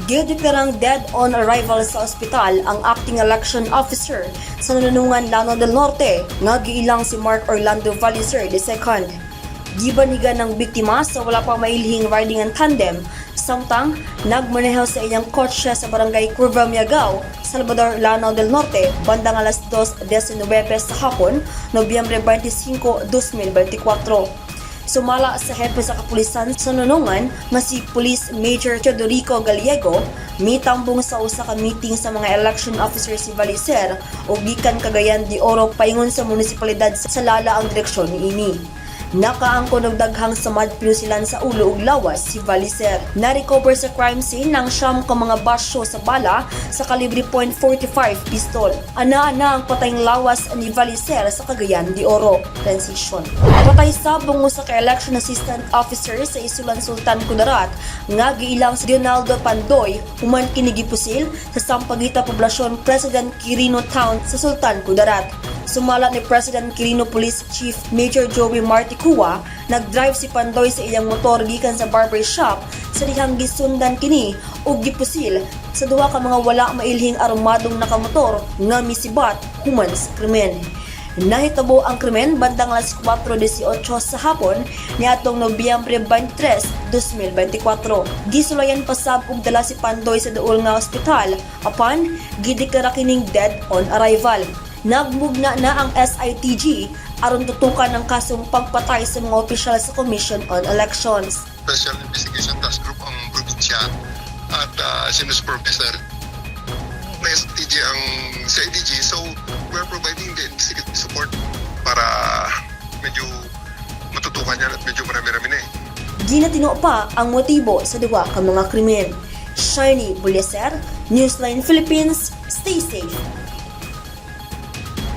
Gideklarang dead on arrival sa ospital ang acting election officer sa Nunungan, Lanao del Norte nga giilang si Mark Orlando Valiser II. Gibanigan ng biktima sa wala pa mailhing riding-in-tandem, Samtang nagmaneho sa iyang kotse sa barangay Curva Miagao, Salvador, Lanao del Norte, bandang alas 2:19 sa hapon, Nobyembre 25, 2024. Sumala sa hepe sa kapulisan sa Nunungan nga si Police Major Teodorico Gallego, mitambong sa usa ka meeting sa mga election officer si Valiser o gikan Cagayan de Oro paingon sa munisipalidad sa Lala ang direksyon niini. Nakaangkon og daghang samad pinusilan sa ulo ug lawas si Valiser. Na-recover sa crime scene ng siyam ka mga basyo sa bala sa kalibre .45 pistol. Ana-ana ang patayng lawas ni Valiser sa Cagayan de Oro. Transition. Patay sabong usa ka election assistant officer sa isulan Sultan Kudarat nga giilang si Donaldo Pandoy human kini gipusil sa Sampaguita Poblasyon President Quirino Town sa Sultan Kudarat. Sumala ni President Quirino Police Chief Major Joey Marticua, nag-drive si Pandoy sa iyang motor gikan sa barbershop sa dihang gisundan kini ug gipusil sa duha ka mga wala mailhing aromadong nakamotor nga misibat human sa krimen. Nahitabo ang krimen bandang alas 4:18 sa hapon niadtong Nobyembre 23, 2024. Gisulayan pasab og dala si Pandoy sa duol nga ospital apan gideklara kining dead on arrival. Nagmugna na ang SITG aron tutukan ang kasong pagpatay sa mga opisyal sa Commission on Elections. Special Investigation Task Group ang probinsya at sinusupervisor na SITG ang CITG. So, we're providing the investigative support para medyo matutukan yan at medyo marami-rami na eh. Ginatino pa ang motibo sa duwa ka mga krimen. Shiny Buleser, Newsline Philippines, stay safe.